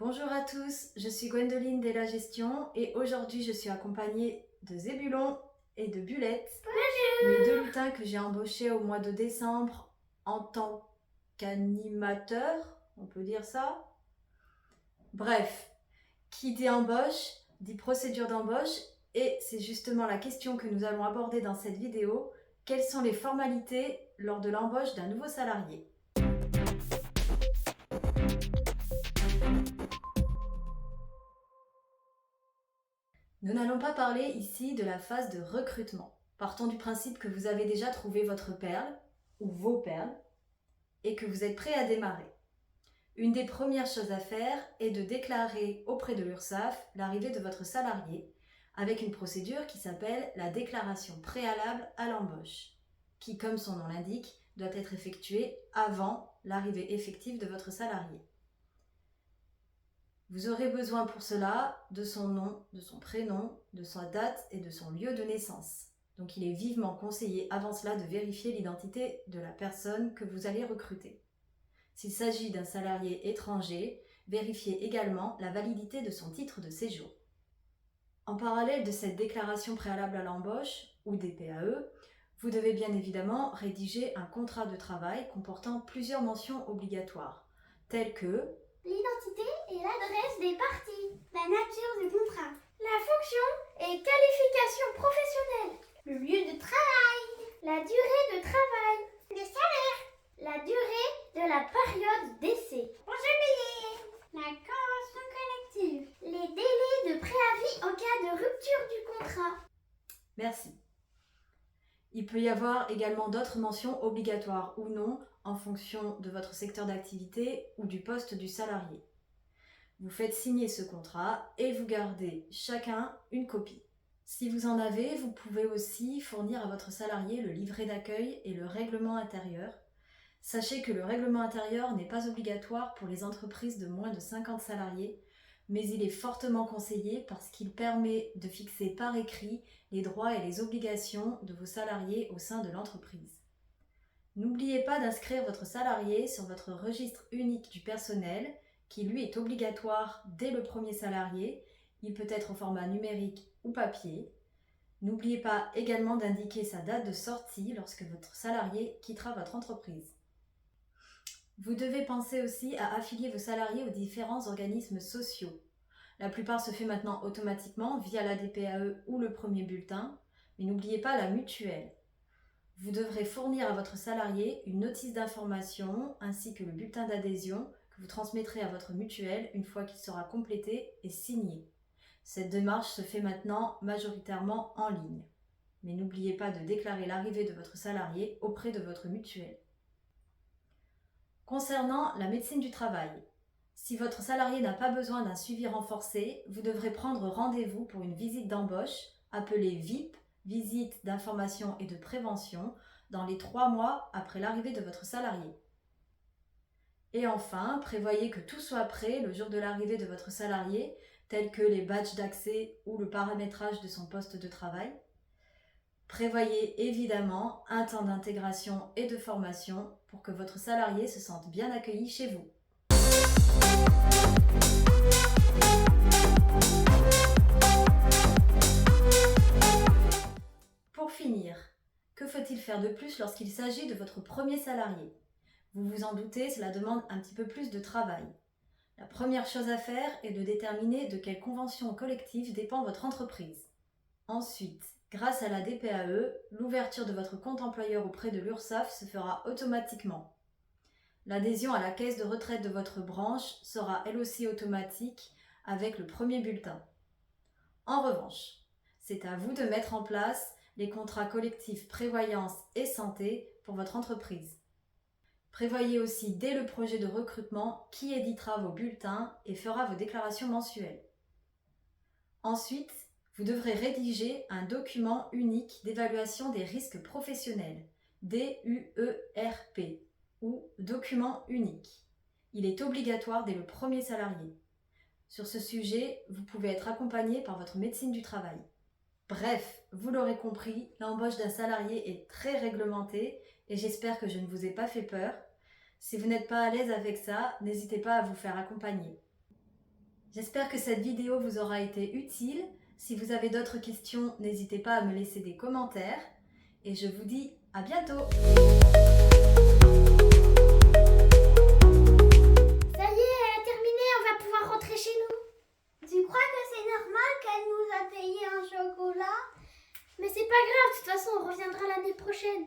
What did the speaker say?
Bonjour à tous, je suis Gwendoline de la Gestion et aujourd'hui je suis accompagnée de Zébulon et de Bulette, mes deux lutins que j'ai embauchés au mois de décembre en tant qu'animateurs, on peut dire ça. Bref, qui dit embauche, dit procédure d'embauche et c'est justement la question que nous allons aborder dans cette vidéo. Quelles sont les formalités lors de l'embauche d'un nouveau salarié ? Nous n'allons pas parler ici de la phase de recrutement. Partons du principe que vous avez déjà trouvé votre perle ou vos perles et que vous êtes prêt à démarrer. Une des premières choses à faire est de déclarer auprès de l'URSSAF l'arrivée de votre salarié avec une procédure qui s'appelle la déclaration préalable à l'embauche, qui, comme son nom l'indique, doit être effectuée avant l'arrivée effective de votre salarié. Vous aurez besoin pour cela de son nom, de son prénom, de sa date et de son lieu de naissance. Donc il est vivement conseillé avant cela de vérifier l'identité de la personne que vous allez recruter. S'il s'agit d'un salarié étranger, vérifiez également la validité de son titre de séjour. En parallèle de cette déclaration préalable à l'embauche, ou DPAE, vous devez bien évidemment rédiger un contrat de travail comportant plusieurs mentions obligatoires, telles que l'identité et l'adresse des parties, la nature du contrat, la fonction et qualification professionnelle, le lieu de travail, la durée de travail, le salaire, la durée de la période d'essai, congé payé, la convention collective, les délais de préavis en cas de rupture du contrat. Merci. Il peut y avoir également d'autres mentions obligatoires ou non en fonction de votre secteur d'activité ou du poste du salarié. Vous faites signer ce contrat et vous gardez chacun une copie. Si vous en avez, vous pouvez aussi fournir à votre salarié le livret d'accueil et le règlement intérieur. Sachez que le règlement intérieur n'est pas obligatoire pour les entreprises de moins de 50 salariés, mais il est fortement conseillé parce qu'il permet de fixer par écrit les droits et les obligations de vos salariés au sein de l'entreprise. N'oubliez pas d'inscrire votre salarié sur votre registre unique du personnel, qui lui est obligatoire dès le premier salarié. Il peut être au format numérique ou papier. N'oubliez pas également d'indiquer sa date de sortie lorsque votre salarié quittera votre entreprise. Vous devez penser aussi à affilier vos salariés aux différents organismes sociaux. La plupart se fait maintenant automatiquement via la DPAE ou le premier bulletin, mais n'oubliez pas la mutuelle. Vous devrez fournir à votre salarié une notice d'information ainsi que le bulletin d'adhésion que vous transmettrez à votre mutuelle une fois qu'il sera complété et signé. Cette démarche se fait maintenant majoritairement en ligne. Mais n'oubliez pas de déclarer l'arrivée de votre salarié auprès de votre mutuelle. Concernant la médecine du travail, si votre salarié n'a pas besoin d'un suivi renforcé, vous devrez prendre rendez-vous pour une visite d'embauche, appelée VIP, visite d'information et de prévention, dans les 3 mois après l'arrivée de votre salarié. Et enfin, prévoyez que tout soit prêt le jour de l'arrivée de votre salarié, tels que les badges d'accès ou le paramétrage de son poste de travail. Prévoyez évidemment un temps d'intégration et de formation pour que votre salarié se sente bien accueilli chez vous. Pour finir, que faut-il faire de plus lorsqu'il s'agit de votre premier salarié ? Vous vous en doutez, cela demande un petit peu plus de travail. La première chose à faire est de déterminer de quelle convention collective dépend votre entreprise. Ensuite, grâce à la DPAE, l'ouverture de votre compte employeur auprès de l'URSSAF se fera automatiquement. L'adhésion à la caisse de retraite de votre branche sera elle aussi automatique avec le premier bulletin. En revanche, c'est à vous de mettre en place les contrats collectifs prévoyance et santé pour votre entreprise. Prévoyez aussi dès le projet de recrutement qui éditera vos bulletins et fera vos déclarations mensuelles. Ensuite, vous devrez rédiger un document unique d'évaluation des risques professionnels, DUERP, ou document unique. Il est obligatoire dès le premier salarié. Sur ce sujet, vous pouvez être accompagné par votre médecine du travail. Bref, vous l'aurez compris, l'embauche d'un salarié est très réglementée et j'espère que je ne vous ai pas fait peur. Si vous n'êtes pas à l'aise avec ça, n'hésitez pas à vous faire accompagner. J'espère que cette vidéo vous aura été utile. Si vous avez d'autres questions, n'hésitez pas à me laisser des commentaires. Et je vous dis à bientôt. Ça y est, elle a terminé, on va pouvoir rentrer chez nous. Tu crois que c'est normal qu'elle nous a payé un chocolat? Mais c'est pas grave, de toute façon, on reviendra l'année prochaine.